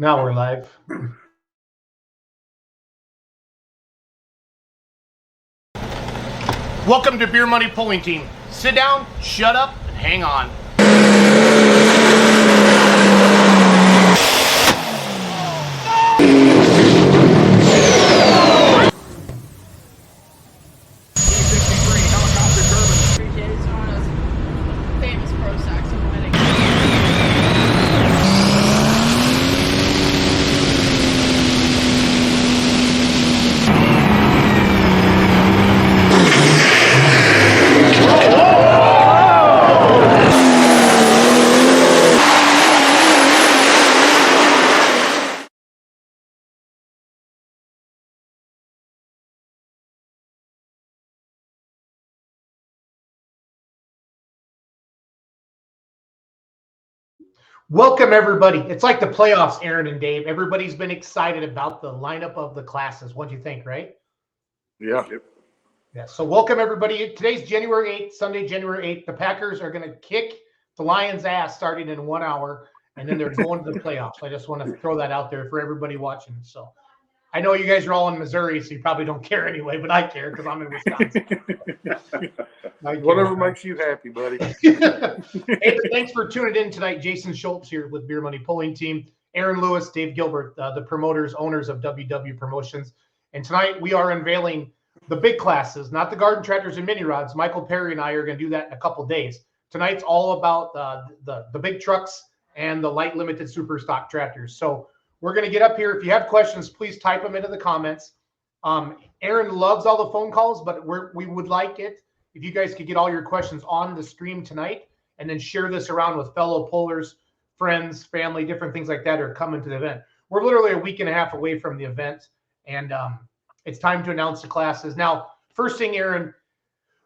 Now we're live. Welcome to Beer Money Pulling Team. Sit down, shut up, and hang on. Welcome, everybody. It's like the playoffs, Aaron and Dave. Everybody's been excited about the lineup of the classes. What do you think, right? Yeah. Yeah. So welcome, everybody. Today's January 8th, Sunday, January 8th. The Packers are going to kick the Lions' ass starting in 1 hour, and then they're going to the playoffs. I just want to throw that out there for everybody watching. So I know you guys are all in Missouri, so you probably don't care anyway, but I care because I'm in Wisconsin. Whatever makes you happy, buddy. Hey, thanks for tuning in tonight. Jason Schultz here with Beer Money Pulling Team. Aaron Lewis, Dave Gilbert, the promoters, owners of WW Promotions. And tonight we are unveiling the big classes, not the garden tractors and mini rods. Michael Perry and I are going to do that in a couple days. Tonight's all about the big trucks and the light limited super stock tractors. So we're going to get up here. If you have questions, please type them into the comments. Aaron loves all the phone calls, but we would like it if you guys could get all your questions on the stream tonight and then share this around with fellow pullers, friends, family, different things like that are coming to the event. We're literally a week and a half away from the event, and it's time to announce the classes. Now, first thing, Aaron.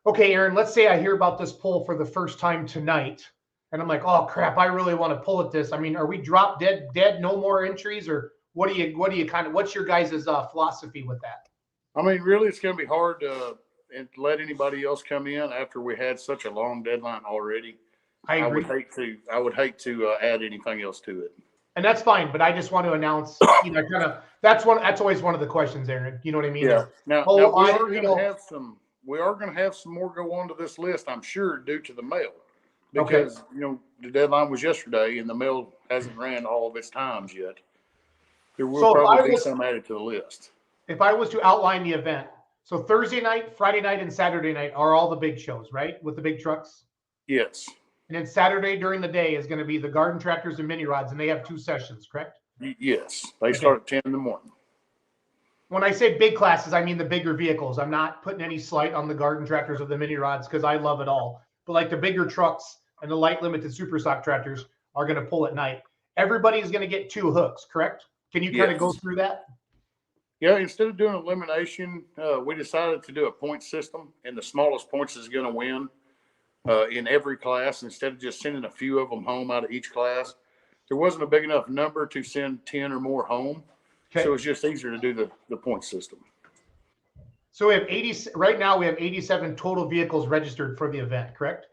Okay, Aaron, let's say I hear about this pull for the first time tonight, and I'm like, oh, crap, I really want to pull at this. I mean, are we drop dead, no more entries, or what's your guys' philosophy with that? I mean, really, it's going to be hard to let anybody else come in after we had such a long deadline already. I agree. I would hate to add anything else to it. And that's fine, but I just want to announce, that's always one of the questions, Aaron. You know what I mean? Yeah. Now we are going to have some more go onto this list, I'm sure, due to the mail, because the deadline was yesterday and the mail hasn't ran all of its times yet. There will probably be some added to the list. If I was to outline the event, so Thursday night, Friday night, and Saturday night are all the big shows, right? With the big trucks? Yes. And then Saturday during the day is going to be the garden tractors and mini rods, and they have 2 sessions, correct? Yes. They start at 10 in the morning. When I say big classes, I mean the bigger vehicles. I'm not putting any slight on the garden tractors or the mini rods because I love it all. But like the bigger trucks and the light limited super stock tractors are going to pull at night. Everybody's going to get 2 hooks, correct? Can you kind of go through that? Yeah, instead of doing elimination, we decided to do a point system, and the smallest points is going to win in every class instead of just sending a few of them home out of each class. There wasn't a big enough number to send 10 or more home, so it's just easier to do the point system. So we have 80 right now. We have 87 total vehicles registered for the event, correct?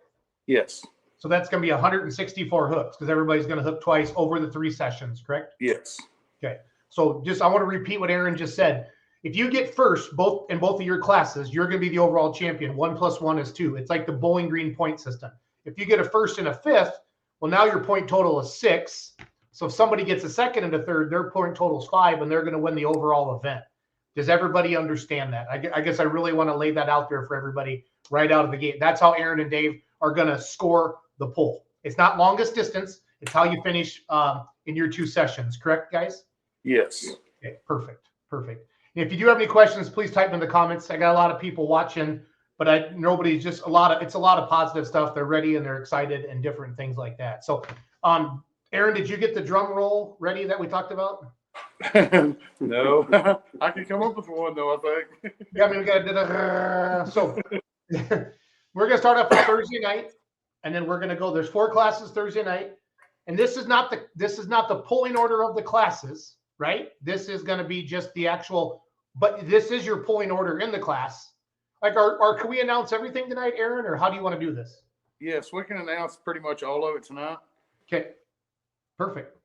Yes. So that's going to be 164 hooks because everybody's going to hook twice over the 3 sessions, correct? Yes. Okay. So I want to repeat what Aaron just said. If you get first in both of your classes, you're going to be the overall champion. 1 + 1 is 2. It's like the Bowling Green point system. If you get a first and a fifth, well, now your point total is 6. So if somebody gets a second and a third, their point total is 5, and they're going to win the overall event. Does everybody understand that? I guess I really want to lay that out there for everybody right out of the gate. That's how Aaron and Dave are going to score the pull. It's not longest distance. It's how you finish in your 2 sessions. Correct, guys? Yes. Okay, perfect. And if you do have any questions, please type in the comments. I got a lot of people watching, but it's a lot of positive stuff. They're ready and they're excited and different things like that. So, Aaron, did you get the drum roll ready that we talked about? No, I can come up with one though, I think. Yeah, I mean, we got so we're gonna start off on Thursday night, and then we're gonna go. There's 4 classes Thursday night, and this is not the pulling order of the classes. Right? This is going to be just the actual, but this is your pulling order in the class. Like, can we announce everything tonight, Aaron, or how do you want to do this? Yes, we can announce pretty much all of it tonight. Okay, perfect.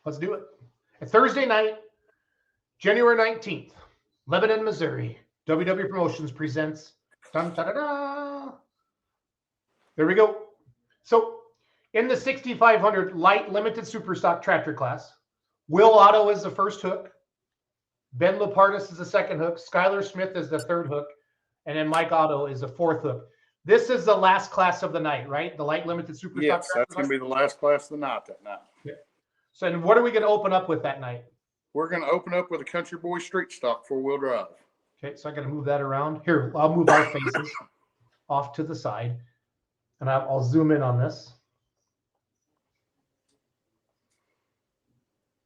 Let's do it. Thursday night, January 19th, Lebanon, Missouri. WW Promotions presents. Dun, da, da, da. There we go. So in the 6,500 light limited superstock tractor class, Will Otto is the first hook. Ben Lepardis is the second hook. Skylar Smith is the third hook. And then Mike Otto is the fourth hook. This is the last class of the night, right? The light limited superstock. Yes, that's going to be the last class of the night that night. Yeah. So and what are we going to open up with that night? We're going to open up with a Country Boy Street Stock 4-wheel drive. Okay, so I got to move that around. Here, I'll move our faces off to the side. And I'll zoom in on this.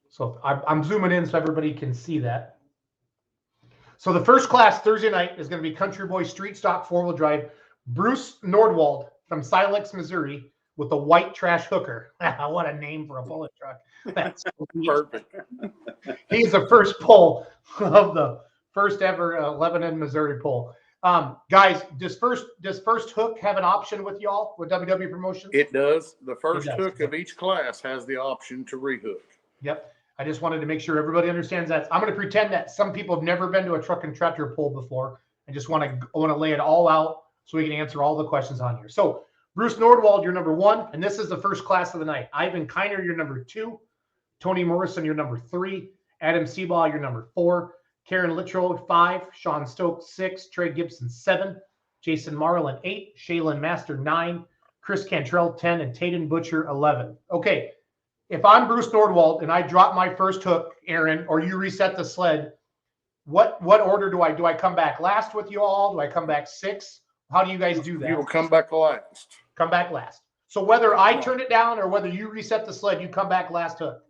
So I'm zooming in so everybody can see that. So the first class Thursday night is going to be Country Boy Street Stock 4-wheel drive. Bruce Nordwald from Silex, Missouri, with the white trash hooker. What a name for a bullet truck. That's perfect. He's the first pull of the first ever Lebanon, Missouri pull. Guys, does first hook have an option with y'all with WW Promotions? It does. The first hook of each class has the option to rehook. Yep. I just wanted to make sure everybody understands that. I'm going to pretend that some people have never been to a truck and tractor pull before. I just want to lay it all out so we can answer all the questions on here. So Bruce Nordwald, you're number 1, and this is the first class of the night. Ivan Kiner, you're number 2. Tony Morrison, you're number 3. Adam Seabaugh, you're number 4. Karen Littrow, 5. Sean Stokes, 6. Trey Gibson, 7. Jason Marlin, 8. Shaylin Master, 9. Chris Cantrell, 10. And Tayden Butcher, 11. Okay, if I'm Bruce Nordwald and I drop my first hook, Aaron, or you reset the sled, what order do I do? I come back last with you all? Do I come back 6? How do you guys do that? You will come back last. Come back last. So whether I turn it down or whether you reset the sled, you come back last hook.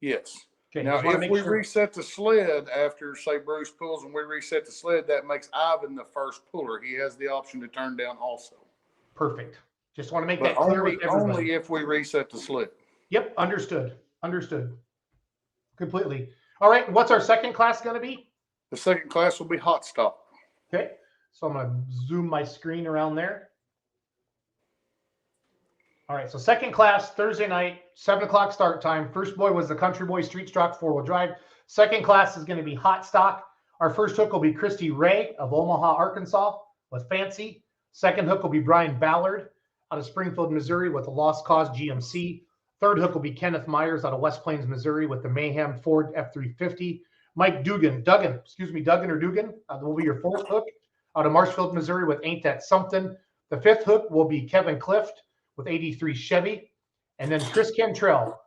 Yes. Okay, now, if we reset the sled after, say, Bruce pulls and we reset the sled, that makes Ivan the first puller. He has the option to turn down also. Perfect. Just want to make that clear. Only if we reset the sled. Yep. Understood. Understood. Completely. All right. What's our second class going to be? The second class will be hot stock. Okay. So I'm going to zoom my screen around there. All right, so second class, Thursday night, 7 o'clock start time. First boy was the Country Boy Street Stock 4-wheel drive. Second class is going to be hot stock. Our first hook will be Christy Ray of Omaha, Arkansas with Fancy. Second hook will be Brian Ballard out of Springfield, Missouri with the Lost Cause GMC. Third hook will be Kenneth Myers out of West Plains, Missouri with the Mayhem Ford F350. Mike Duggan will be your fourth hook out of Marshfield, Missouri with Ain't That Something. The fifth hook will be Kevin Clift with 83 Chevy. And then Chris Cantrell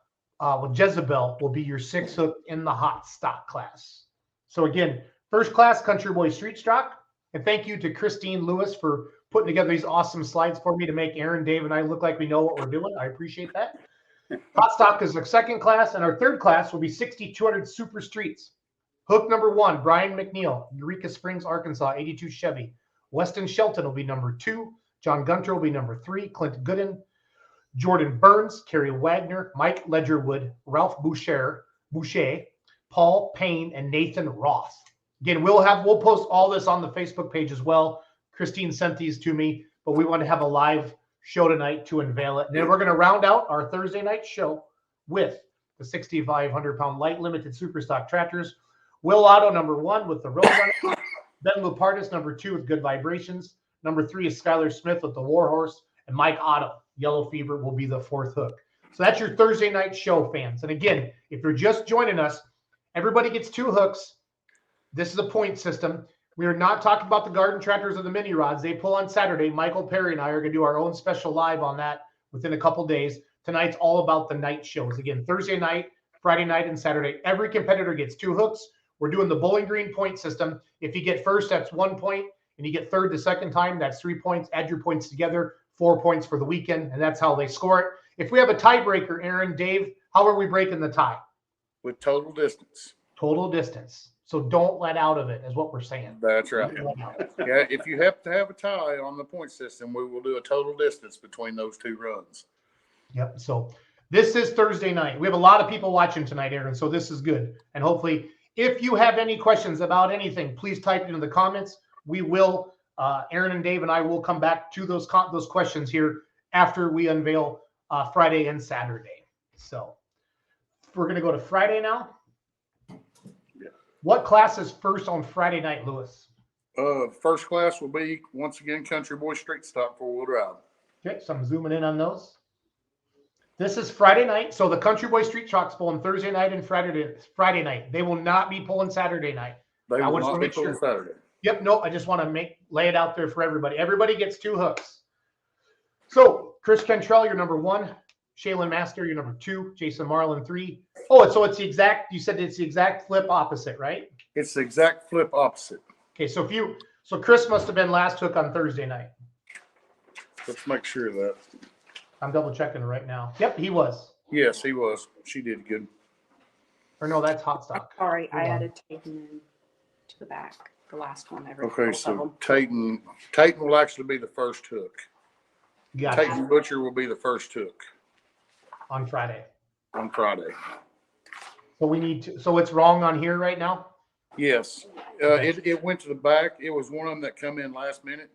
with Jezebel will be your sixth hook in the hot stock class. So again, first class Country Boy Street Stock. And thank you to Christine Lewis for putting together these awesome slides for me to make Aaron, Dave, and I look like we know what we're doing. I appreciate that. Hot stock is the second class, and our third class will be 6,200 Super Streets. Hook number 1, Brian McNeil, Eureka Springs, Arkansas, 82 Chevy. Weston Shelton will be number 2. John Gunter will be number 3. Clint Gooden, Jordan Burns, Kerry Wagner, Mike Ledgerwood, Ralph Boucher, Paul Payne, and Nathan Roth. Again, we'll post all this on the Facebook page as well. Christine sent these to me, but we want to have a live show tonight to unveil it. And then we're going to round out our Thursday night show with the 6,500-pound light limited super stock tractors. Will Otto, number 1 with the Roadrunner. Ben Lepardis, number 2 with Good Vibrations. Number 3 is Skylar Smith with the Warhorse. And Mike Otto, Yellow Fever, will be the fourth hook. So that's your Thursday night show, fans. And again, if you're just joining us, everybody gets 2 hooks. This is a point system. We are not talking about the garden tractors or the mini rods. They pull on Saturday. Michael Perry and I are going to do our own special live on that within a couple days. Tonight's all about the night shows. Again, Thursday night, Friday night, and Saturday. Every competitor gets 2 hooks. We're doing the Bowling Green point system. If you get first, that's 1 point. And you get third the second time, that's 3 points. Add your points together, 4 points for the weekend. And that's how they score it. If we have a tiebreaker, Aaron, Dave, how are we breaking the tie? With total distance. Total distance. So don't let out of it, is what we're saying. That's right. Yeah, if you have to have a tie on the point system, we will do a total distance between those 2 runs. Yep. So this is Thursday night. We have a lot of people watching tonight, Aaron. So this is good. And hopefully, if you have any questions about anything, please type it in the comments. We will, Aaron and Dave and I will come back to those questions here after we unveil Friday and Saturday. So we're going to go to Friday now. What class is first on Friday night, Lewis? First class will be, once again, Country Boy Street Stock 4-wheel drive. Okay, so I'm zooming in on those. This is Friday night. So the Country Boy Street Chalk's pulling Thursday night and Friday night. They will not be pulling Saturday night. They I will just not want to be make pulling sure. Saturday. Yep, no, I just want to lay it out there for everybody. Everybody gets 2 hooks. So Chris Cantrell, you're number 1. Shaylin Master, you're number 2. Jason Marlin, 3. Oh, so it's the exact, you said it's the exact flip opposite, right? It's the exact flip opposite. Okay, so Chris must have been last hook on Thursday night. Let's make sure of that. I'm double checking right now. Yep, he was. Yes, he was. She did good. Or no, that's hot stock. Sorry, I added Titan to the back. The last one. Okay, so Titan will actually be the first hook. Gotcha. Titan Butcher will be the first hook On Friday. on Friday. So we need to. So it's wrong on here right now. Yes, it went to the back. It was one of them that come in last minute,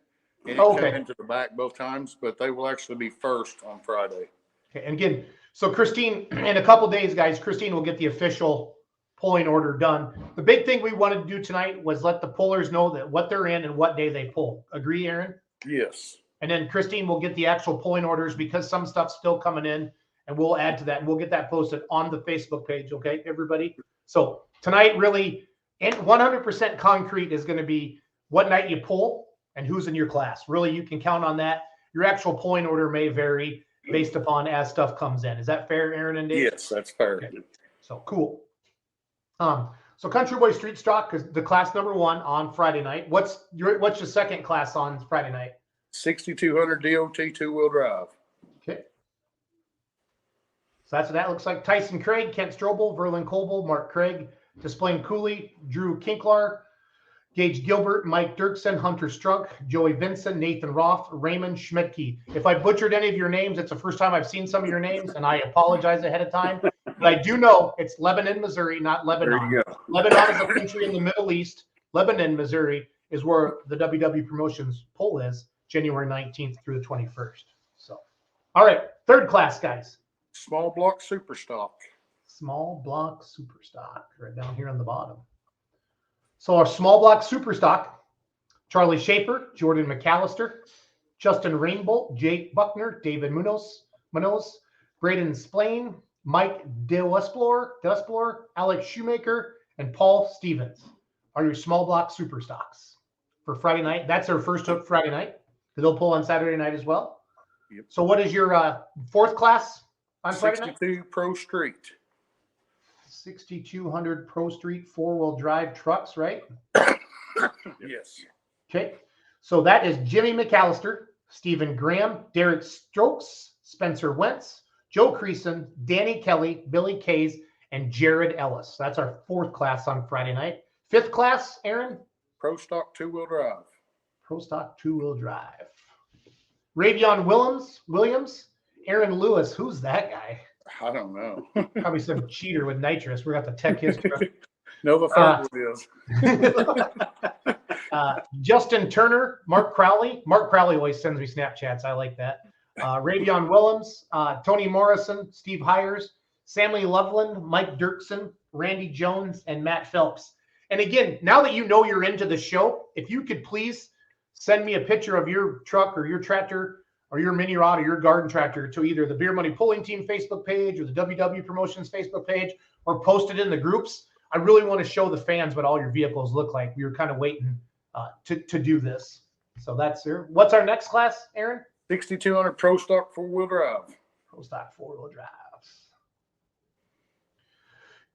and it Okay. came into the back both times. But they will actually be first on Friday. Okay, and again, so Christine, in a couple days, guys, Christine will get the official pulling order done. The big thing we wanted to do tonight was let the pullers know that what they're in and what day they pull. Agree, Aaron? Yes. And then Christine will get the actual pulling orders because some stuff's still coming in, and we'll add to that. And we'll get that posted on the Facebook page, okay, everybody? So tonight, really, and 100% concrete is going to be what night you pull and who's in your class. Really, you can count on that. Your actual pulling order may vary based upon as stuff comes in. Is that fair, Aaron and Dave? Yes, that's fair. Okay. So cool. So Country Boy Street Stock is the class number 1 on Friday night. What's your second class on Friday night? 6200 DOT 2-wheel drive. Okay. So that's what that looks like. Tyson Craig, Kent Strobel, Verlin Coble, Mark Craig, Displain Cooley, Drew Kinklar, Gage Gilbert, Mike Dirksen, Hunter Strunk, Joey Vinson, Nathan Roth, Raymond Schmidtke. If I butchered any of your names, it's the first time I've seen some of your names, and I apologize ahead of time. But I do know it's Lebanon, Missouri, not Lebanon. There you go. Lebanon is a country in the Middle East. Lebanon, Missouri is where the WW Promotions poll is, January 19th through the 21st. So, all right, third class, guys. Small block super stock. Small block super stock, right down here on the bottom. So our small block super stock, Charlie Schaefer, Jordan McAllister, Justin Rainbolt, Jake Buckner, David Munoz, Braden Splain, Mike Desplorer, Alex Shoemaker, and Paul Stevens are your small block super stocks for Friday night. That's our first hook Friday night. They'll pull on Saturday night as well. Yep. So what is your fourth class on Friday night? 62 Pro Street. 6200 Pro Street 4-wheel drive trucks, right? Yes. Okay. So that is Jimmy McAllister, Stephen Graham, Derek Stokes, Spencer Wentz, Joe Creason, Danny Kelly, Billy Kays, and Jared Ellis. That's our fourth class on Friday night. Fifth class, Aaron? Pro Stock 2-wheel drive. Pro Stock 2-wheel drive. Ravion Williams, Aaron Lewis. Who's that guy? I don't know. Probably some cheater with nitrous. We're going to have to tech his truck. No, the third one is. Justin Turner, Mark Crowley. Mark Crowley always sends me Snapchats. I like that. Ravion Willems, Tony Morrison, Steve Hires, Sammy Loveland, Mike Dirksen, Randy Jones, and Matt Phelps. And again, now that you know you're into the show, if you could please send me a picture of your truck or your tractor or your mini rod or your garden tractor to either the Beer Money Pulling Team Facebook page or the WW Promotions Facebook page, or post it in the groups. I really want to show the fans what all your vehicles look like. We were kind of waiting to do this. So that's there. What's our next class, Aaron? 6200 Pro Stock 4-wheel drive. Pro Stock 4-wheel drives.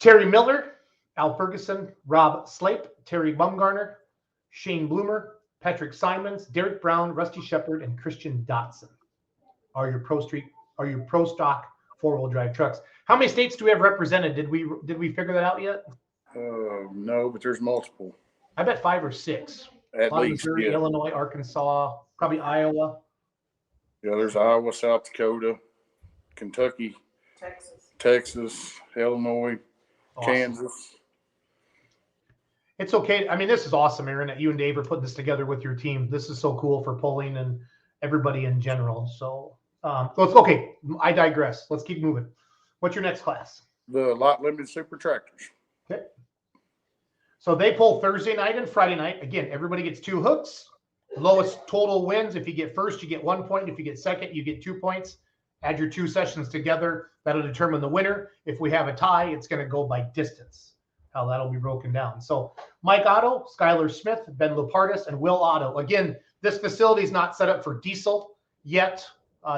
Terry Miller, Al Ferguson, Rob Slape, Terry Bumgarner, Shane Bloomer, Patrick Simons, Derek Brown, Rusty Shepard, and Christian Dotson are your Pro Stock 4-wheel drive trucks. How many states do we have represented? Did we figure that out yet? No, but there's multiple. I bet 5 or 6. At least, Missouri, yeah. Illinois, Arkansas, probably Iowa. Yeah, there's Iowa, South Dakota, Kentucky, Texas, Illinois, Awesome. Kansas. It's okay. I mean, this is awesome, Aaron, that you and Dave are putting this together with your team. This is so cool for pulling and everybody in general. So it's okay. I digress. Let's keep moving. What's your next class? The lot limited super tractors. Okay. So they pull Thursday night and Friday night. Again, everybody gets 2 hooks. Lowest total wins. If you get first, you get 1 point. If you get second, you get 2 points. Add your 2 sessions together. That'll determine the winner. If we have a tie, it's going to go by distance, how that'll be broken down. So Mike Otto, Skylar Smith, Ben Lupardis, and Will Otto. Again, this facility is not set up for diesel yet.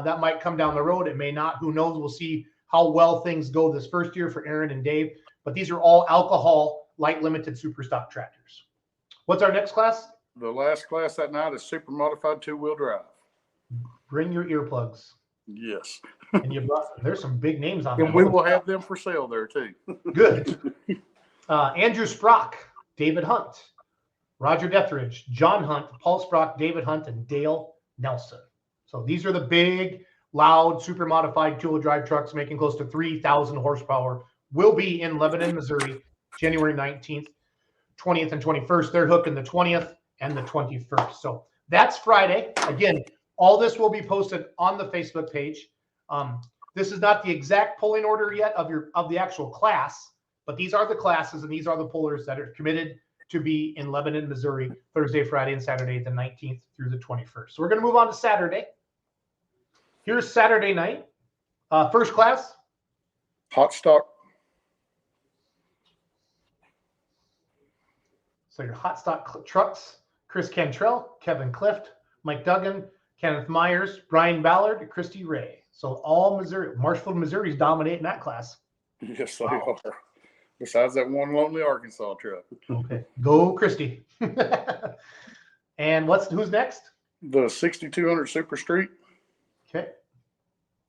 That might come down the road. It may not. Who knows? We'll see how well things go this first year for Aaron and Dave. But these are all alcohol, light limited super stock tractors. What's our next class? The last class that night is super modified 2-wheel drive. Bring your earplugs. Yes. And you brought, there's some big names on there. And we will have them for sale there too. Good. Andrew Sprock, David Hunt, Roger Deathridge, John Hunt, Paul Sprock, David Hunt, and Dale Nelson. So these are the big, loud, super modified 2-wheel drive trucks making close to 3,000 horsepower. Will be in Lebanon, Missouri, January 19th, 20th, and 21st. They're hooking the 20th and the 21st. So that's Friday. Again, all this will be posted on the Facebook page. This is not the exact polling order yet of the actual class, but these are the classes and these are the pullers that are committed to be in Lebanon, Missouri, Thursday, Friday, and Saturday, the 19th through the 21st. So we're going to move on to Saturday. Here's Saturday night. First class. Hot stock. So your hot stock trucks, Chris Cantrell, Kevin Clift, Mike Duggan, Kenneth Myers, Brian Ballard, Christy Ray. So all Missouri, Marshfield, Missouri is dominating that class. Yes, they are. Besides that one lonely Arkansas truck. Okay. Go Christy. And who's next? The 6200 Super Street. Okay.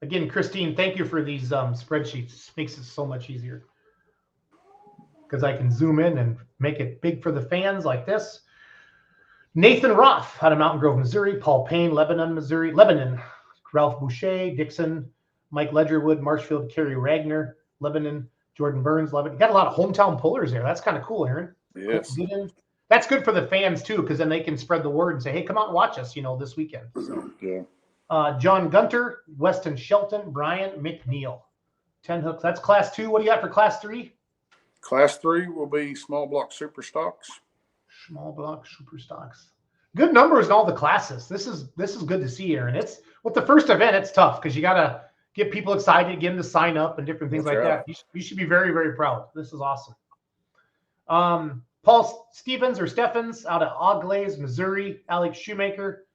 Again, Christine, thank you for these spreadsheets. It makes it so much easier because I can zoom in and make it big for the fans like this. Nathan Roth out of Mountain Grove, Missouri. Paul Payne, Lebanon, Missouri. Lebanon. Ralph Boucher, Dixon, Mike Ledgerwood, Marshfield, Kerry Ragnar, Lebanon, Jordan Burns, Lebanon. You got a lot of hometown pullers there. That's kind of cool, Aaron. Yes. That's good for the fans too, because then they can spread the word and say, "Hey, come out and watch us," this weekend. So, yeah. John Gunter, Weston Shelton, Brian McNeil, 10 hooks. That's class 2. What do you got for class 3? Class 3 will be small block super stocks. Small block super stocks. Good numbers in all the classes. This is good to see, Aaron. It's with the first event, it's tough because you got to get people excited, get them to sign up and different things that. You should be very, very proud. This is awesome. Paul Stevens out of Auglaize, Missouri. Alex Shoemaker,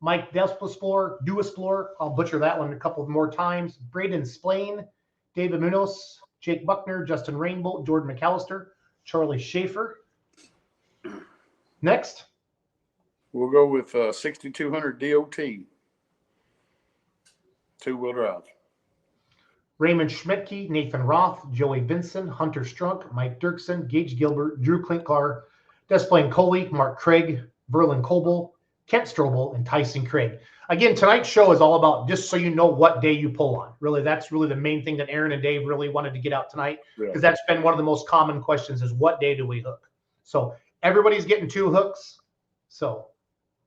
Mike Duesplore. I'll butcher that one a couple more times. Braden Splain, David Munoz, Jake Buckner, Justin Rainbow, Jordan McAllister, Charlie Schaefer. Next. We'll go with 6200 DOT. 2-wheel drive. Raymond Schmidtke, Nathan Roth, Joey Vinson, Hunter Strunk, Mike Dirksen, Gage Gilbert, Drew Klinklar, Desplain Coley, Mark Craig, Verlin Coble, Kent Strobel, and Tyson Craig. Again, tonight's show is all about just so you know what day you pull on. Really, that's really the main thing that Aaron and Dave really wanted to get out tonight, because that's been one of the most common questions is what day do we hook? So everybody's getting 2 hooks. So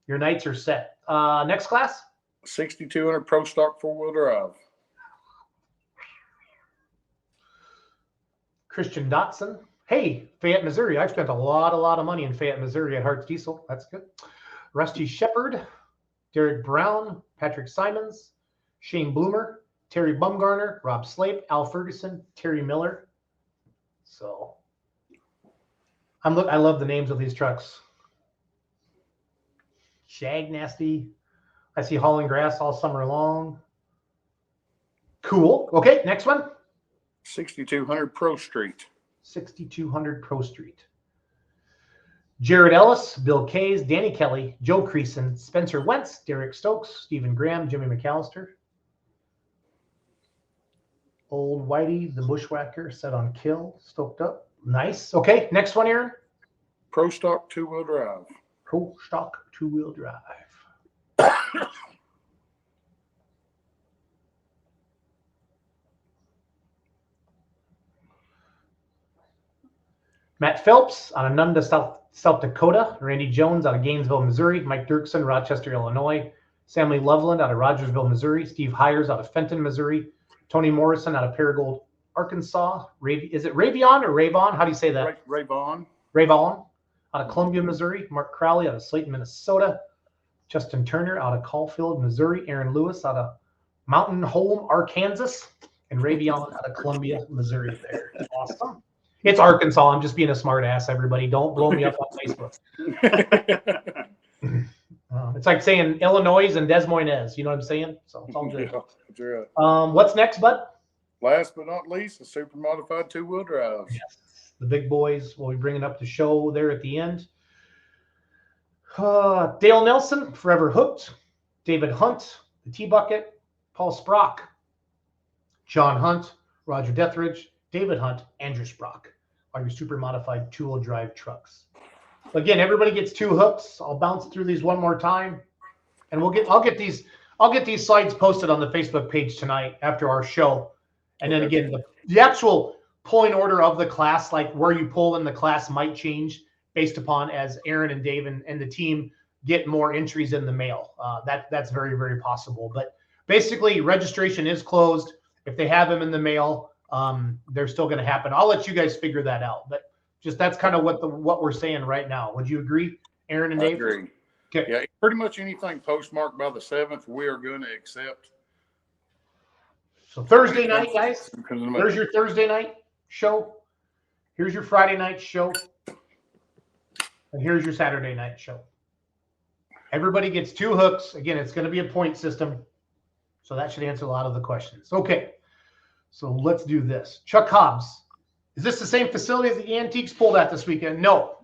your nights are set. Next class? 6200 Pro Stock 4-wheel drive. Christian Dotson. Hey, Fayette, Missouri. I've spent a lot of money in Fayette, Missouri at Hart's Diesel. That's good. Rusty Shepard, Derek Brown, Patrick Simons, Shane Bloomer, Terry Bumgarner, Rob Slape, Al Ferguson, Terry Miller. So I love the names of these trucks. Shag Nasty. I see hauling grass all summer long. Cool. Okay, next one. 6200 Pro Street. 6200 Pro Street. Jared Ellis, Bill Kays, Danny Kelly, Joe Creason, Spencer Wentz, Derek Stokes, Stephen Graham, Jimmy McAllister. Old Whitey, the bushwhacker, set on kill, stoked up. Nice. Okay, next one, Aaron. Pro Stock 2-wheel drive. Pro Stock 2-wheel drive. Matt Phelps out of Nunda, South Dakota. Randy Jones out of Gainesville, Missouri. Mike Dirksen, Rochester, Illinois. Sammy Loveland out of Rogersville, Missouri. Steve Hires out of Fenton, Missouri. Tony Morrison out of Paragould, Arkansas. Is it Ravion or Ravon? How do you say that? Ravon. Ray Vaughn out of Columbia, Missouri. Mark Crowley out of Slayton, Minnesota. Justin Turner out of Caulfield, Missouri. Aaron Lewis out of Mountain Home, Arkansas. And Ray Vaughn out of Columbia, Missouri there. Awesome. It's Arkansas. I'm just being a smart ass, everybody. Don't blow me up on Facebook. It's like saying Illinois and Des Moines. You know what I'm saying? So it's all good. Yeah, that's right. What's next, bud? Last but not least, the super modified two-wheel drives. Yes. The big boys will be bringing up the show there at the end. Dale Nelson, Forever Hooked. David Hunt, the T-Bucket. Paul Sprock. John Hunt, Roger Dethridge, David Hunt, Andrew Sprock are your super modified two-wheel drive trucks. Again, everybody gets 2 hooks. I'll bounce through these one more time, and I'll get these slides posted on the Facebook page tonight after our show. And then again, the actual pulling order of the class, like where you pull in the class, might change based upon as Aaron and Dave and the team get more entries in the mail. That's very, very possible. But basically, registration is closed. If they have them in the mail, they're still going to happen. I'll let you guys figure that out. But just that's kind of what we're saying right now. Would you agree, Aaron and Dave? I agree. Okay. Yeah, pretty much anything postmarked by the 7th, we are going to accept. So Thursday night, guys. There's your Thursday night show. Here's your Friday night show. And here's your Saturday night show. Everybody gets 2 hooks. Again, it's going to be a point system. So that should answer a lot of the questions. Okay. So let's do this. Chuck Hobbs. Is this the same facility as the Antiques pulled at this weekend? No.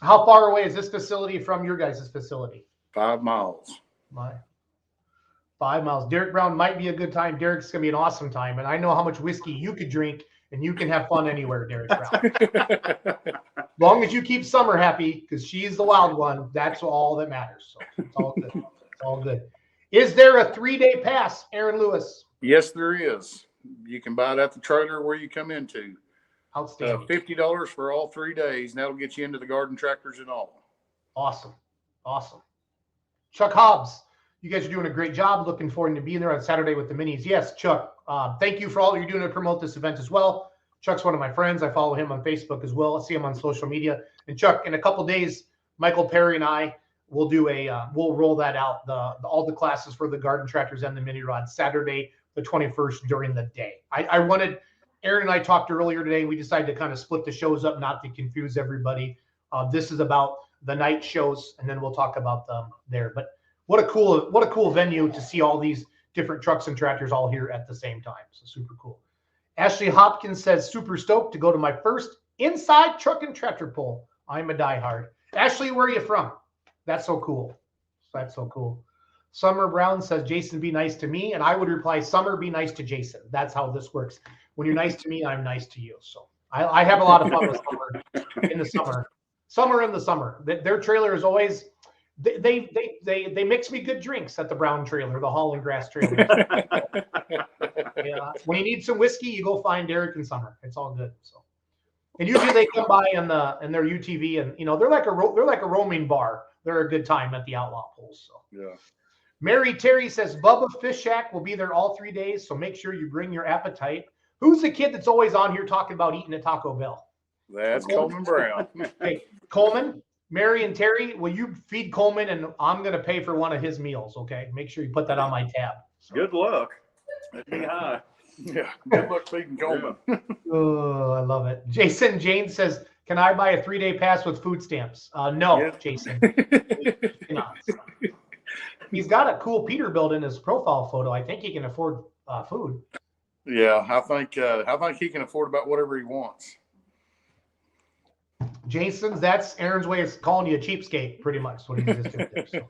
How far away is this facility from your guys' facility? 5 miles. 5 miles. Derek Brown might be a good time. Derek's going to be an awesome time. And I know how much whiskey you could drink, and you can have fun anywhere, Derek Brown. As long as you keep Summer happy, because she's the wild one, that's all that matters. So it's all good. It's all good. Is there a 3-day pass, Aaron Lewis? Yes, there is. You can buy it at the trailer where you come into. Outstanding. $50 for all 3 days, and that'll get you into the garden tractors and all. Awesome. Chuck Hobbs, you guys are doing a great job. Looking forward to being there on Saturday with the minis. Yes, Chuck, thank you for all you're doing to promote this event as well. Chuck's one of my friends. I follow him on Facebook as well. I see him on social media. And Chuck, in a couple days, Michael Perry and I will do we'll roll that out, all the classes for the garden tractors and the mini rods Saturday, the 21st during the day. Aaron and I talked earlier today. We decided to kind of split the shows up, not to confuse everybody. This is about the night shows, and then we'll talk about them there. But what a cool venue to see all these different trucks and tractors all here at the same time. So super cool. Ashley Hopkins says, super stoked to go to my first inside truck and tractor pull. I'm a diehard. Ashley, where are you from? That's so cool. Summer Brown says, Jason, be nice to me. And I would reply, Summer, be nice to Jason. That's how this works. When you're nice to me, I'm nice to you. So I have a lot of fun with Summer in the summer. Summer in the summer. Their trailer is always, they mix me good drinks at the Brown trailer, the Hall and Grass trailer. Yeah. When you need some whiskey, you go find Derek and Summer. It's all good. So, and usually they come by in their UTV, and they're like a roaming bar. They're a good time at the Outlaw Pulls. So yeah. Mary Terry says Bubba Fish Shack will be there all 3 days, so make sure you bring your appetite. Who's the kid that's always on here talking about eating at Taco Bell? That's Coleman Brown. Hey, Coleman, Mary, and Terry, will you feed Coleman, and I'm going to pay for one of his meals, okay? Make sure you put that on my tab. So. Good luck. That'd be high. Yeah, good luck feeding Coleman. Oh, I love it. Jason Jane says, can I buy a 3-day pass with food stamps? No, yeah. Jason. He's got a cool Peterbilt in his profile photo. I think he can afford food. Yeah, I think he can afford about whatever he wants. Jason's, that's Aaron's way of calling you a cheapskate, pretty much. What he just did there. So.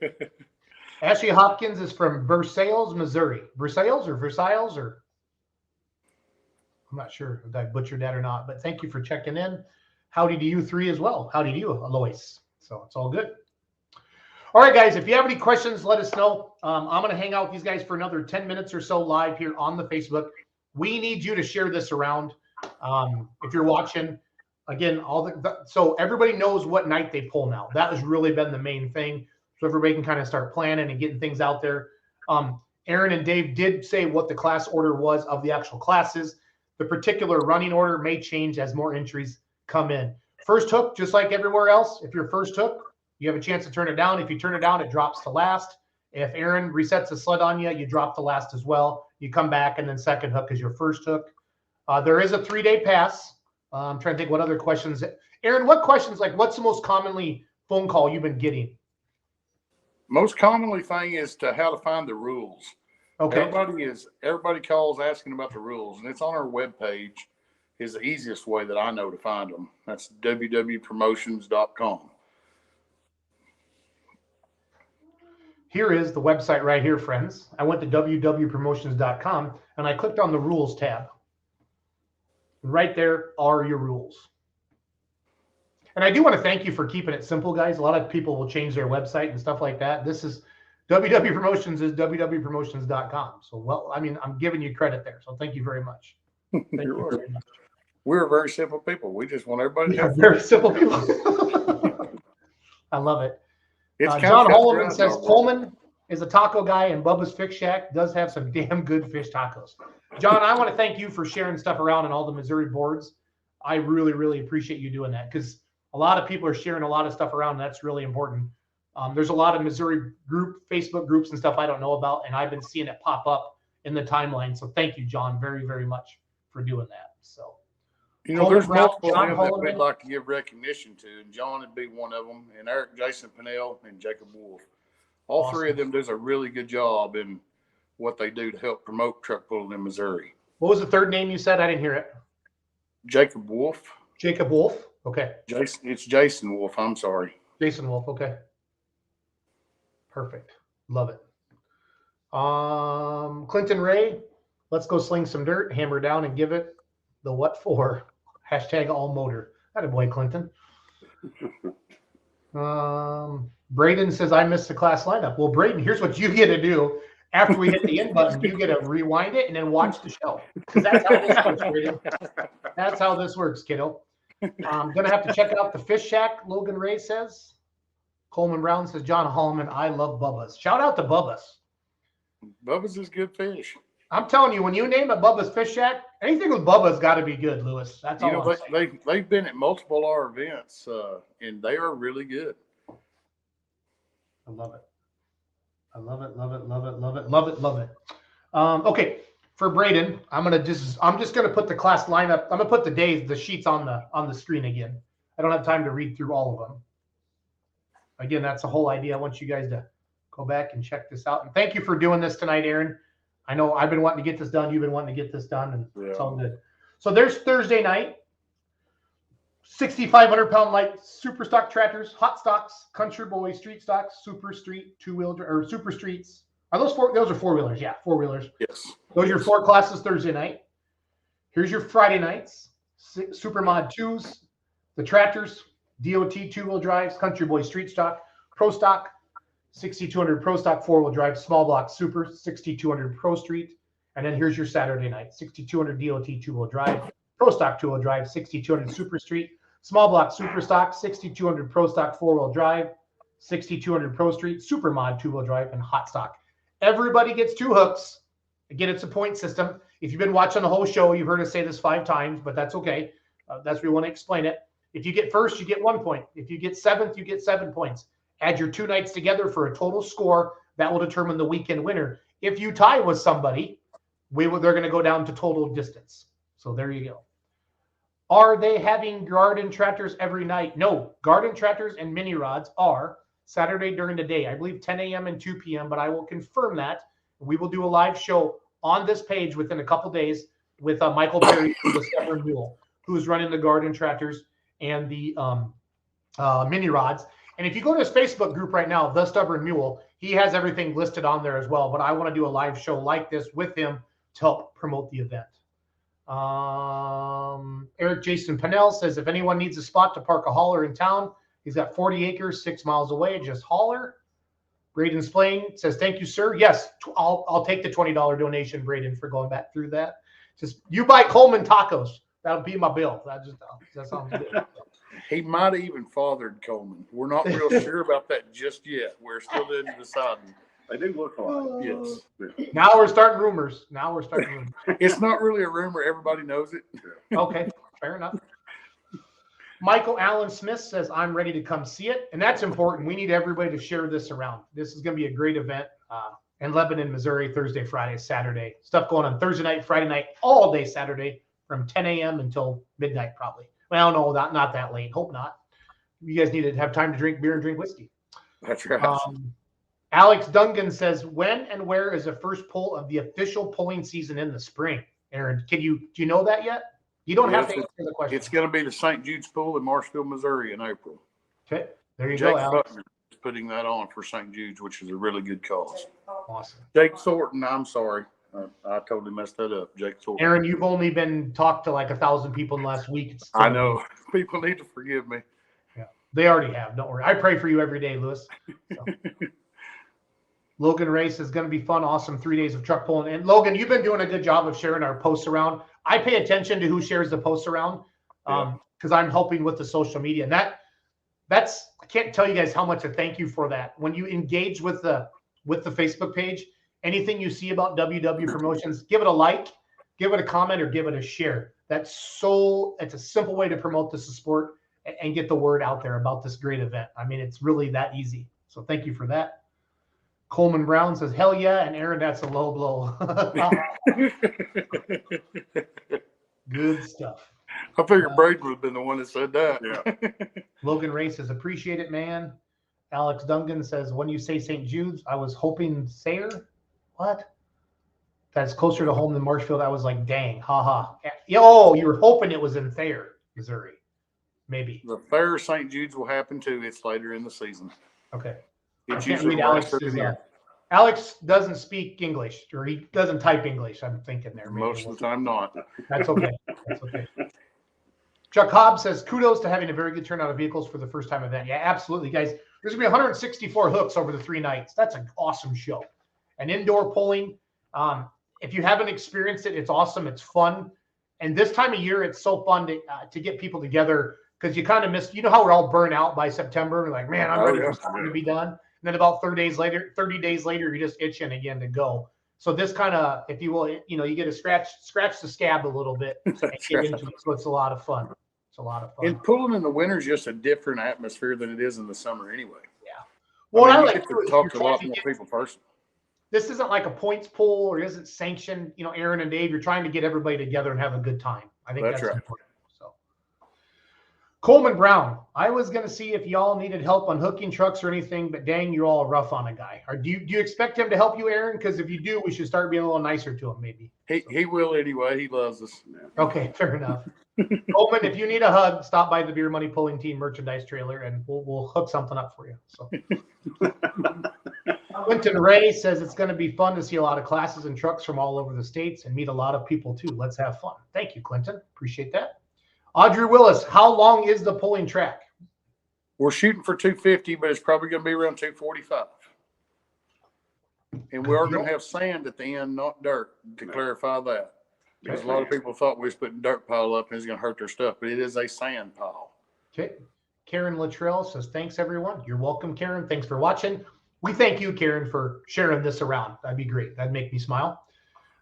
Ashley Hopkins is from Versailles, Missouri. Versailles, or I'm not sure if I butchered that or not, but thank you for checking in. Howdy to you 3 as well. Howdy to you, Alois. So it's all good. All right, guys, if you have any questions, let us know. I'm going to hang out with these guys for another 10 minutes or so live here on the Facebook. We need you to share this around. If you're watching, again, so everybody knows what night they pull now. That has really been the main thing. So everybody can kind of start planning and getting things out there. Aaron and Dave did say what the class order was of the actual classes. The particular running order may change as more entries come in. First hook, just like everywhere else. If you're first hook, you have a chance to turn it down. If you turn it down, it drops to last. If Aaron resets the sled on you, you drop to last as well. You come back, and then second hook is your first hook. There is a 3-day pass. I'm trying to think what other questions. Aaron, what questions, like what's the most commonly phone call you've been getting? Most commonly thing is to how to find the rules. Okay. Everybody calls asking about the rules, and it's on our webpage is the easiest way that I know to find them. That's www.promotions.com. Here is the website right here, friends. I went to www.promotions.com and I clicked on the rules tab. Right there are your rules. And I do want to thank you for keeping it simple, guys. A lot of people will change their website and stuff like that. This is WW Promotions is www.promotions.com. So, well, I mean, I'm giving you credit there. So thank you very much. Thank you very much. We're very simple people. We just want everybody to have very simple people. I love it. John Holloman says Coleman is a taco guy and Bubba's Fish Shack does have some damn good fish tacos. John, I want to thank you for sharing stuff around on all the Missouri boards. I really, really appreciate you doing that because a lot of people are sharing a lot of stuff around. And that's really important. There's a lot of Missouri Facebook groups and stuff I don't know about, and I've been seeing it pop up in the timeline. So thank you, John, very, very much for doing that. So, there's multiple of them that we'd like to give recognition to, and John would be one of them, and Eric, Jason Pinnell, and Jacob Wolf. All three of them does a really good job in what they do to help promote truck pulling in Missouri. What was the third name you said? I didn't hear it. Jacob Wolf. Jacob Wolf. Okay. It's Jason Wolf. I'm sorry. Jason Wolf. Okay. Perfect. Love it. Clinton Ray, let's go sling some dirt, hammer down, and give it the what for. Hashtag all motor. Attaboy, Clinton. Braden says, I missed the class lineup. Well, Braden, here's what you get to do. After we hit the end button, you get to rewind it and then watch the show. Because that's how this works, Braden. That's how this works, kiddo. I'm going to have to check out the Fish Shack, Logan Ray says. Coleman Brown says, John Hallman, I love Bubba's. Shout out to Bubba's. Bubba's is good fish. I'm telling you, when you name it Bubba's Fish Shack, anything with Bubba's got to be good, Lewis. That's all. They've been at multiple our events, and they are really good. I love it. I love it. Love it. Love it. Love it. Love it. Love it. Okay, for Braden, I'm just gonna put the class lineup. I'm gonna put the sheets on the screen again. I don't have time to read through all of them. Again, that's the whole idea. I want you guys to go back and check this out. And thank you for doing this tonight, Aaron. I know I've been wanting to get this done. You've been wanting to get this done, and it's all good. So there's Thursday night. 6,500-pound light super stock tractors, hot stocks, country boy, street stocks, super street, or super streets. Are those four? Those are four-wheelers. Yeah, four-wheelers. Yes. Those are your four classes Thursday night. Here's your Friday nights. Super mod 2s, the tractors, DOT two-wheel drives, country boy street stock, pro stock, 6,200 pro stock four-wheel drive, small block super, 6,200 pro street. And then here's your Saturday night, 6,200 DOT two-wheel drive, pro stock two-wheel drive, 6,200 super street, small block super stock, 6,200 pro stock four-wheel drive, 6,200 pro street, super mod two-wheel drive, and hot stock. Everybody gets two hooks. Again, it's a point system. If you've been watching the whole show, you've heard us say this 5 times, but that's okay. That's where we want to explain it. If you get first, you get 1 point. If you get seventh, you get 7 points. Add your 2 nights together for a total score. That will determine the weekend winner. If you tie with somebody, they're going to go down to total distance. So there you go. Are they having garden tractors every night? No. Garden tractors and mini rods are Saturday during the day. I believe 10 a.m. and 2 p.m., but I will confirm that. We will do a live show on this page within a couple days with Michael Perry, the Stubborn Mule, who's running the garden tractors and the mini rods. And if you go to his Facebook group right now, The Stubborn Mule, he has everything listed on there as well. But I want to do a live show like this with him to help promote the event. Eric Jason Pinnell says, if anyone needs a spot to park a hauler in town, he's got 40 acres, 6 miles away, just hauler. Braden Splain says, thank you, sir. Yes, I'll take the $20 donation, Braden, for going back through that. Just you buy Coleman tacos. That'll be my bill. That sounds good. He might have even fathered Coleman. We're not real sure about that just yet. We're still deciding. They do look alike. Yes. Now we're starting rumors. It's not really a rumor. Everybody knows it. Okay, fair enough. Michael Allen Smith says, I'm ready to come see it. And that's important. We need everybody to share this around. This is going to be a great event in Lebanon, Missouri, Thursday, Friday, Saturday. Stuff going on Thursday night, Friday night, all day Saturday from 10 a.m. until midnight probably. Well, no, not that late. Hope not. You guys need to have time to drink beer and drink whiskey. That's right. Alex Dungan says, when and where is the first pull of the official pulling season in the spring? Aaron, do you know that yet? You don't have to answer the question. It's going to be the St. Jude's Pool in Marshville, Missouri in April. Okay, there you Jake go, Alex. Butler is putting that on for St. Jude's, which is a really good cause. Awesome. Jake Thornton, I'm sorry. I totally messed that up. Jake Thornton. Aaron, you've only been talked to like 1,000 people in the last week. I know. People need to forgive me. Yeah, they already have. Don't worry. I pray for you every day, Lewis. So. Logan Race is going to be fun. Awesome 3 days of truck pulling. And Logan, you've been doing a good job of sharing our posts around. I pay attention to who shares the posts around because I'm helping with the social media. And that's I can't tell you guys how much I thank you for that. When you engage with the Facebook page, anything you see about WW Promotions, give it a like, give it a comment, or give it a share. It's a simple way to promote this sport and get the word out there about this great event. I mean, it's really that easy. So thank you for that. Coleman Brown says, hell yeah. And Aaron, that's a low blow. Good stuff. I figured Braden would have been the one that said that. Yeah. Logan Ray says, appreciate it, man. Alex Dungan says, when you say St. Jude's, I was hoping Sayre. What? That's closer to home than Marshfield. I was like, dang, haha. Oh, you were hoping it was in Thayer, Missouri. Maybe. The Fair St. Jude's will happen too. It's later in the season. Okay. It's I can't usually read Alex's. Alex doesn't speak English, or he doesn't type English. I'm thinking there. Maybe most of the time not. That's okay. That's okay. Chuck Hobbs says, kudos to having a very good turnout of vehicles for the first time event. Yeah, absolutely, guys. There's going to be 164 hooks over the 3 nights. That's an awesome show. And indoor pulling, if you haven't experienced it, it's awesome. It's fun. And this time of year, it's so fun to get people together because you kind of miss, how we're all burnt out by September. We're like, man, I'm ready for something to be done. And then about 30 days later, you're just itching again to go. So this kind of, if you will, you get to scratch the scab a little bit and get into it. So it's a lot of fun. It's a lot of fun. And pulling in the winter is just a different atmosphere than it is in the summer anyway. Yeah. Well, I like to talk to a lot more people personally. This isn't like a points pool or isn't sanctioned. Aaron and Dave, you're trying to get everybody together and have a good time. I think that's right. important. So, Coleman Brown, I was going to see if y'all needed help on hooking trucks or anything, but dang, you're all rough on a guy. Or do you expect him to help you, Aaron? Because if you do, we should start being a little nicer to him, maybe. He will anyway. He loves us. Okay, fair enough. Coleman, if you need a hug, stop by the Beer Money Pulling Team merchandise trailer, and we'll hook something up for you. So. Quentin Ray says it's going to be fun to see a lot of classes and trucks from all over the states and meet a lot of people too. Let's have fun. Thank you, Clinton. Appreciate that. Audrey Willis, how long is the pulling track? We're shooting for 250, but it's probably going to be around 245. And we are going to have sand at the end, not dirt, to clarify that. Because a lot of people thought we was putting dirt pile up and it's going to hurt their stuff, but it is a sand pile. Okay. Karen Luttrell says, thanks, everyone. You're welcome, Karen. Thanks for watching. We thank you, Karen, for sharing this around. That'd be great. That'd make me smile.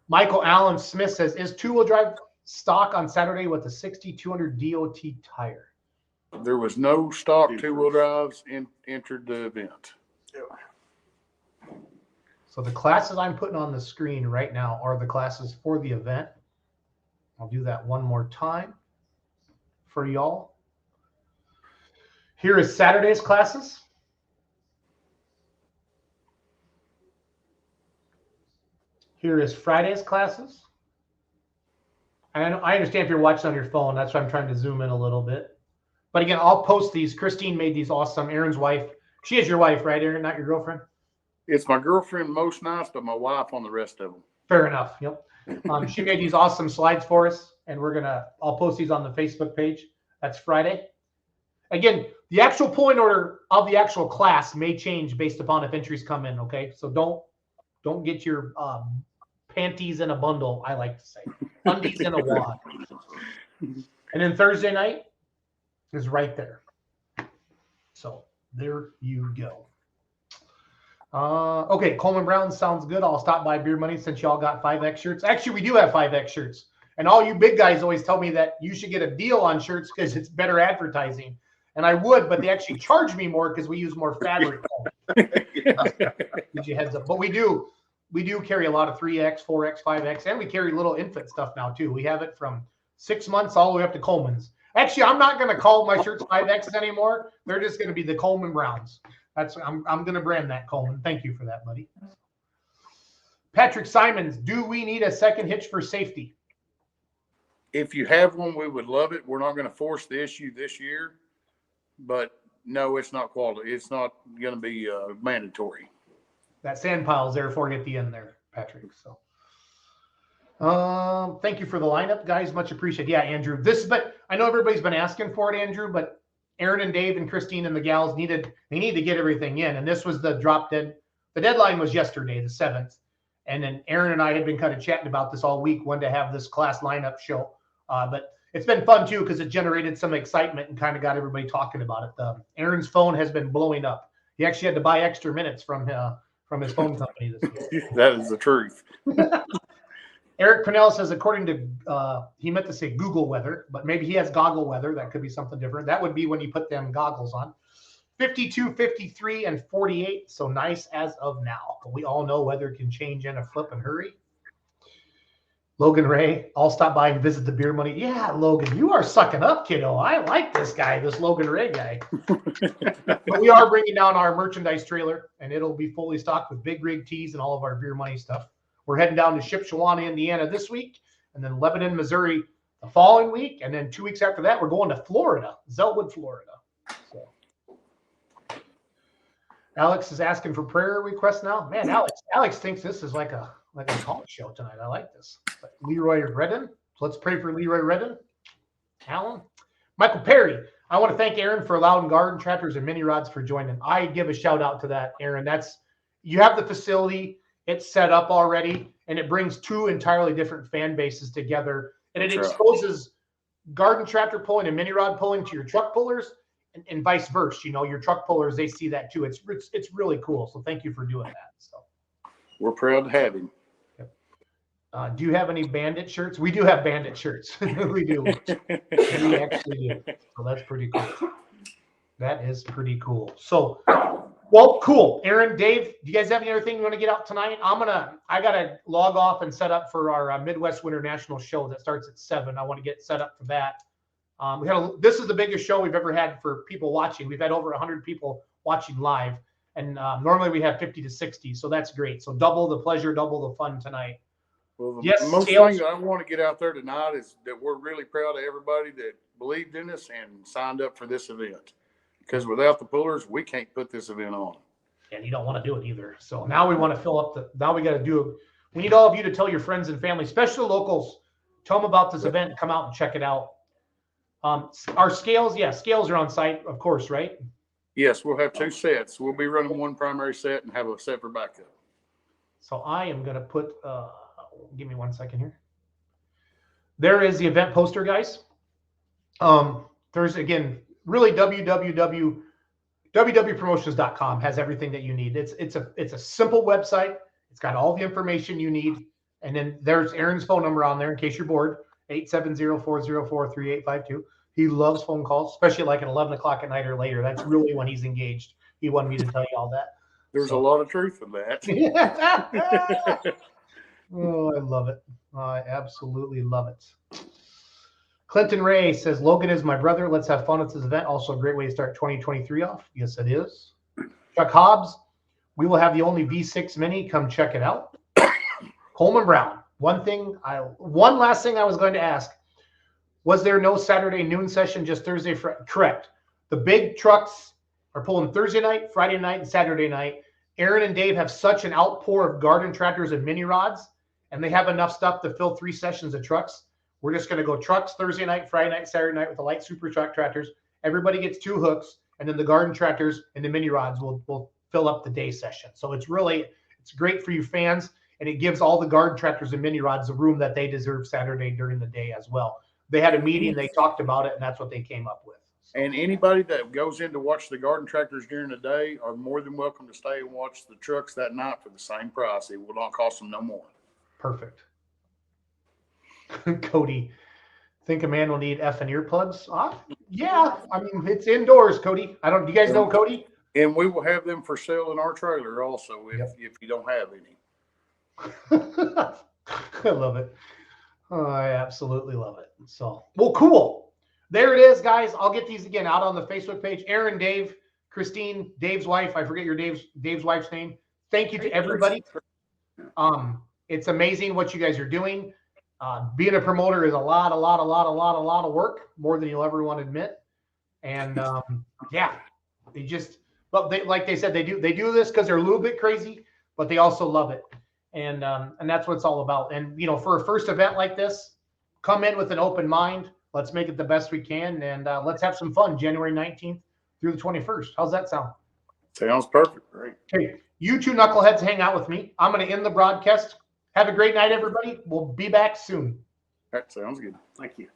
Michael Allen Smith says, is two-wheel drive stock on Saturday with the 6200 DOT tire? There was no stock two-wheel drives entered the event. So the classes I'm putting on the screen right now are the classes for the event. I'll do that one more time for y'all. Here is Saturday's classes. Here is Friday's classes. And I understand if you're watching on your phone, that's why I'm trying to zoom in a little bit. But again, I'll post these. Christine made these awesome. Aaron's wife. She is your wife, right, Aaron? Not your girlfriend? It's my girlfriend most nights, but my wife on the rest of them. Fair enough. Yep. She made these awesome slides for us, and I'll post these on the Facebook page. That's Friday. Again, the actual pulling order of the actual class may change based upon if entries come in. Okay, so don't get your panties in a bundle. I like to say undies in a wad. And then Thursday night is right there. So there you go. Okay, Coleman Brown sounds good. I'll stop by Beer Money since y'all got 5X shirts. Actually, we do have 5X shirts. And all you big guys always tell me that you should get a deal on shirts because it's better advertising. And I would, but they actually charge me more because we use more fabric. Gives you a heads up. But we do carry a lot of 3X, 4X, 5X, and we carry little infant stuff now too. We have it from 6 months all the way up to Coleman's. Actually, I'm not going to call my shirts 5X anymore. They're just going to be the Coleman Browns. I'm going to brand that Coleman. Thank you for that, buddy. Patrick Simons, do we need a second hitch for safety? If you have one, we would love it. We're not going to force the issue this year, but no, it's not quality. It's not going to be mandatory. That sand pile's there for you at the end there, Patrick. So, thank you for the lineup, guys. Much appreciated. Yeah, Andrew. But I know everybody's been asking for it, Andrew. But Aaron and Dave and Christine and the gals need to get everything in, and this was the drop dead. The deadline was yesterday, the 7th, and then Aaron and I had been kind of chatting about this all week. Wanted to have this class lineup show, but it's been fun too because it generated some excitement and kind of got everybody talking about it. Aaron's phone has been blowing up. He actually had to buy extra minutes from his phone company this week. That is the truth. Eric Purnell says, according to, he meant to say Google weather, but maybe he has goggle weather. That could be something different. That would be when you put them goggles on. 52, 53, and 48. So nice as of now. But we all know weather can change in a flip and hurry. Logan Ray, I'll stop by and visit the beer money. Yeah, Logan, you are sucking up, kiddo. I like this guy, this Logan Ray guy. But we are bringing down our merchandise trailer, and it'll be fully stocked with big rig tees and all of our beer money stuff. We're heading down to Shipshewana, Indiana this week, and then Lebanon, Missouri the following week. And then 2 weeks after that, we're going to Florida, Zeltwood, Florida. So. Alex is asking for prayer requests now. Man, Alex thinks this is like a talk show tonight. I like this. Leroy Redden. So let's pray for Leroy Redden. Alan. Michael Perry. I want to thank Aaron for allowing garden tractors and mini rods for joining. I give a shout out to that, Aaron. You have the facility. It's set up already, and it brings two entirely different fan bases together. And it exposes garden tractor pulling and mini rod pulling to your truck pullers and vice versa. You know, your truck pullers, they see that too. It's really cool. So thank you for doing that. So we're proud to have him. Do you have any bandit shirts? We do have bandit shirts. We do. We actually do. So that's pretty cool. That is pretty cool. So, well, cool. Aaron, Dave, do you guys have any other thing you want to get out tonight? I gotta log off and set up for our Midwest Winter National show that starts at 7. I want to get set up for that. This is the biggest show we've ever had for people watching. We've had over 100 people watching live, and normally we have 50 to 60. So that's great. So double the pleasure, double the fun tonight. Well, the most thing that I want to get out there tonight is that we're really proud of everybody that believed in us and signed up for this event. Because without the pullers, we can't put this event on. And you don't want to do it either. So now we want to fill up now we got to do it. We need all of you to tell your friends and family, especially locals, tell them about this event and come out and check it out. Our scales, scales are on site, of course, right? Yes, we'll have 2 sets. We'll be running one primary set and have a separate backup. So I am going to put, give me 1 second here. There is the event poster, guys. There's, again, really www.promotions.com has everything that you need. It's a simple website. It's got all the information you need. And then there's Aaron's phone number on there in case you're bored, 870-404-3852. He loves phone calls, especially like at 11 o'clock at night or later. That's really when he's engaged. He wanted me to tell you all that. There's a lot of truth in that. Oh, I love it. I absolutely love it. Clinton Ray says, Logan is my brother. Let's have fun at this event. Also a great way to start 2023 off. Yes, it is. Chuck Hobbs, we will have the only V6 Mini. Come check it out. Coleman Brown. One last thing I was going to ask. Was there no Saturday noon session, just Thursday? Correct. The big trucks are pulling Thursday night, Friday night, and Saturday night. Aaron and Dave have such an outpour of garden tractors and mini rods, and they have enough stuff to fill 3 sessions of trucks. We're just going to go trucks Thursday night, Friday night, Saturday night with the light super truck tractors. Everybody gets 2 hooks, and then the garden tractors and the mini rods will fill up the day session. So it's great for you fans, and it gives all the garden tractors and mini rods the room that they deserve Saturday during the day as well. They had a meeting, they talked about it, and that's what they came up with. So. And anybody that goes in to watch the garden tractors during the day are more than welcome to stay and watch the trucks that night for the same price. It will not cost them no more. Perfect. Cody, think a man will need effing earplugs? Yeah, I mean it's indoors, Cody. Do you guys know Cody? And we will have them for sale in our trailer also if you don't have any. I love it. Oh, I absolutely love it. So, well, cool. There it is, guys. I'll get these again out on the Facebook page. Aaron, Dave, Christine, Dave's wife. I forget your Dave's wife's name. Thank you to everybody. It's amazing what you guys are doing. Being a promoter is a lot of work, more than you'll ever want to admit. And yeah, like they said, they do this because they're a little bit crazy, but they also love it. And that's what it's all about. And, for a first event like this, come in with an open mind. Let's make it the best we can. And let's have some fun January 19th through the 21st. How's that sound? Sounds perfect. Great. Okay. You two knuckleheads hang out with me. I'm going to end the broadcast. Have a great night, everybody. We'll be back soon. That sounds good. Thank you.